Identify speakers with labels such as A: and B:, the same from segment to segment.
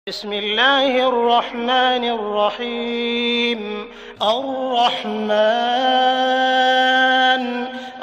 A: بسم الله الرحمن الرحيم. الرحمن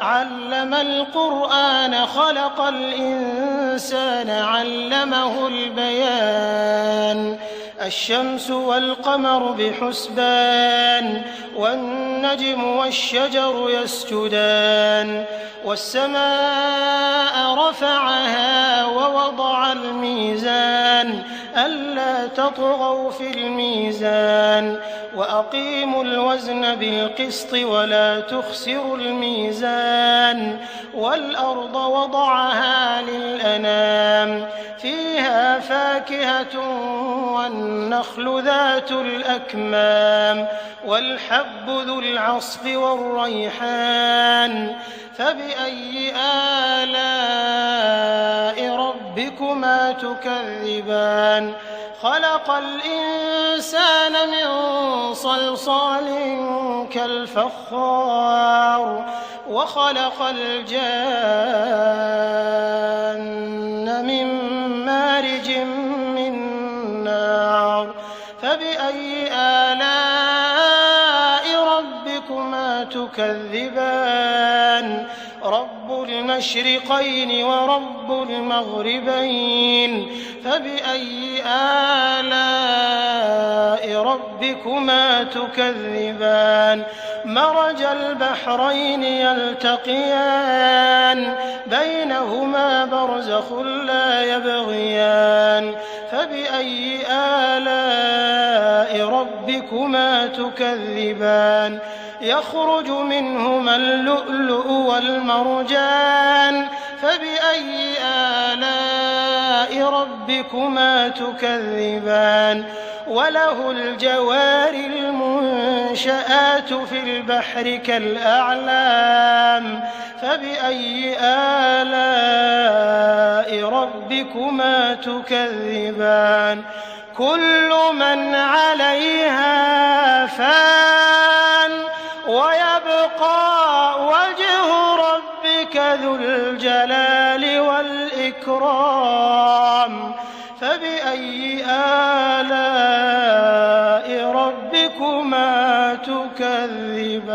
A: علم القرآن خلق الإنسان علمه البيان. الشمس والقمر بحسبان والنجم والشجر يسجدان والسماء رفعها ووضع الميزان ألا تطغوا في الميزان وأقيموا الوزن بالقسط ولا تخسروا الميزان والأرض وضعها للأنام فيها فاكهة والنخل ذات الأكمام والحب ذو العصف والريحان فبأي آلاء ربكما تكذبان. خلق الإنسان من صلصال كالفخار وخلق الجان من مارج من نار فبأي آلاء ربكما تكذبان. رب المشرقين ورب المغربين فبأي آلاء ربكما تكذبان. مرج البحرين يلتقيان بينهما برزخ لا يبغيان فبأي آلاء ربكما تكذبان. يخرج منهما اللؤلؤ والمرجان فبأي آلاء ربكما تكذبان. وله الجوار المنشآت في البحر كالأعلام فبأي آلاء ربكما تكذبان. كل من عليها فان ويبقى وجه ربك ذو الجلال والإكرام فبأي آلاء ربكما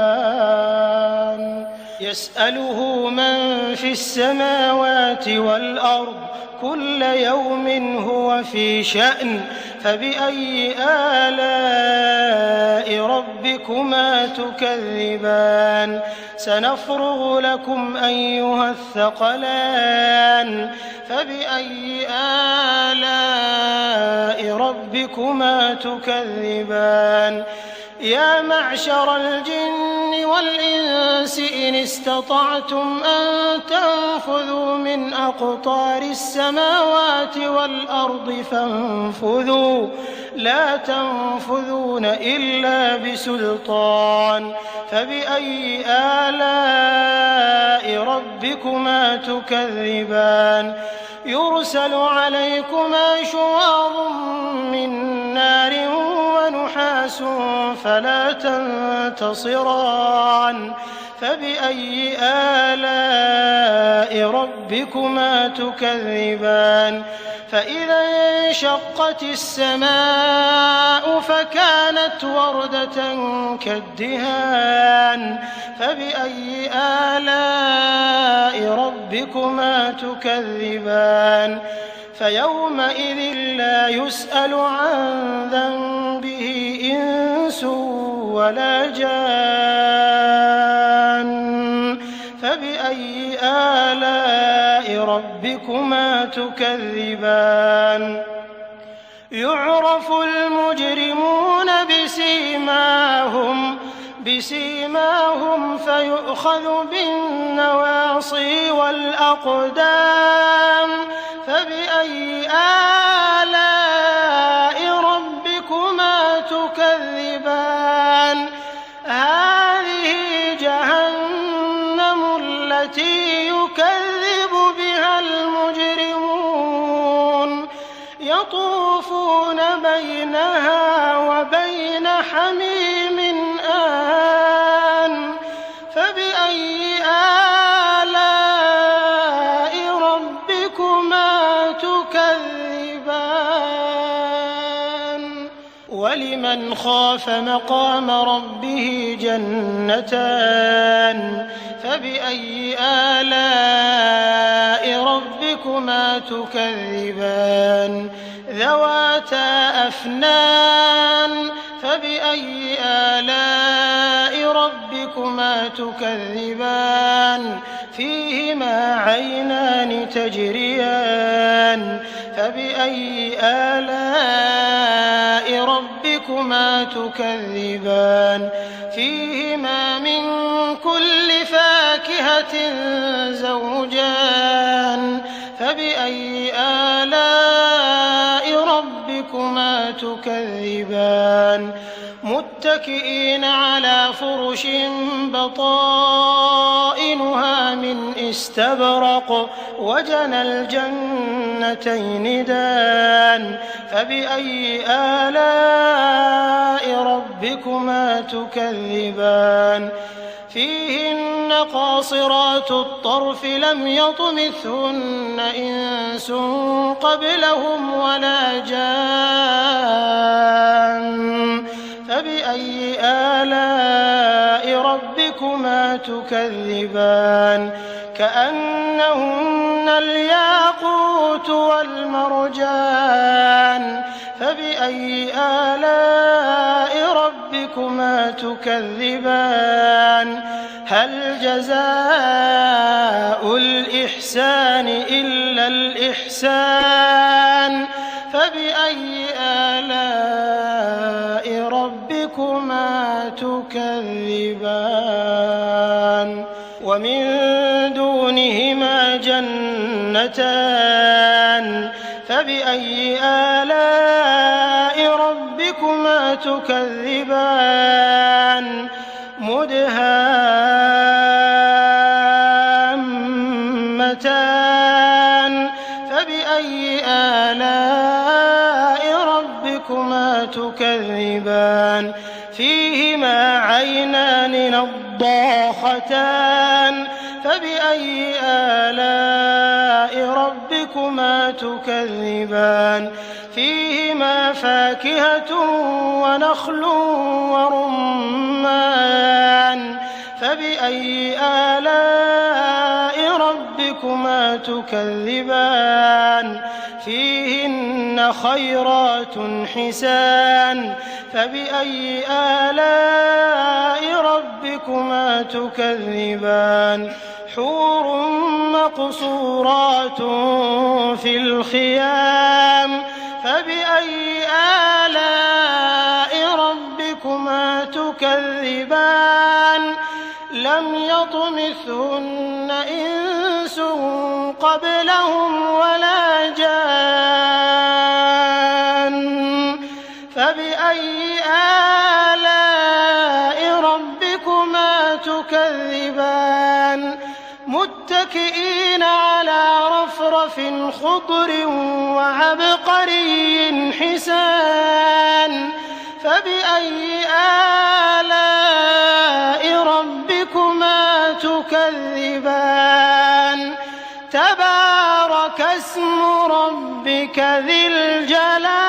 A: تكذبان. يسأله من في السماوات والأرض كل يوم هو في شأن فبأي آلاء ربكما تكذبان. سنفرغ لكم أيها الثقلان فبأي آلاء ربكما تكذبان. يا معشر الجن والإنس إن استطعتم أن تنفذوا من أقطار السماوات والأرض فانفذوا لا تنفذون إلا بسلطان فبأي آلاء ربكما تكذبان. يرسل عليكما شواظ من نار ونحاس فلا تنتصران فبأي آلاء ربكما تكذبان. فإذا انشقت السماء فكانت وردة كالدهان فبأي آلاء ربكما تكذبان. فيومئذ لا يسأل عن ذنبه إنس ولا جان فبأي آلاء ربكما تكذبان. يعرف المجرمون بسيماهم فيؤخذ بالنواصي والأقدام فبأي آلاء ربكما تكذبان. هذه جهنم التي يكذب بها المجرمون يطوفون بينها وبين حميم آن فبأي آلاء ربكما تكذبان. ولمن خاف مقام ربه جنتان فبأي آلاء ربكما تكذبان ذواتا أفنان فبأي آلاء ربكما تكذبان فيهما عينان تجريان فبأي آلاء ربكما تكذبان فيهما من كل فاكهة زوجان فبأي آلاء ربكما تكذبان متكئين على فرش بطائنها من استبرق وجنى الجنتين دان فبأي آلاء ربكما تكذبان فيهن قاصرات الطرف لم يطمثهن إنس قبلهم ولا جان فبأي آلاء ربكما تكذبان كأنهن الياقوت والمرجان فبأي آلاء ربكما تكذبان هل جزاء الإحسان إلا الإحسان فبأي آلاء ربكما تكذبان ومن دونهما جنتان فبأي آلاء ربكما تكذبان مدهامتان فبأي آلاء ربكما تكذبان فيهما عينان نضاختان فبأي آلاء ربكما تكذبان فيهما فاكهة ونخل ورمان فبأي آلاء ربكما تكذبان فيهن خيرات حسان فبأي آلاء ربكما تكذبان حور مقصورات في الخيام فبأي آلاء ربكما تكذبان لم يطمثهن إنس قبلهم ولا جان فبأي آلاء ربكما تكذبان متكئين على رفرف خضر وعبقري حسان فبأي آلاء ربكما تكذبان تبارك اسم ربك ذي الجلال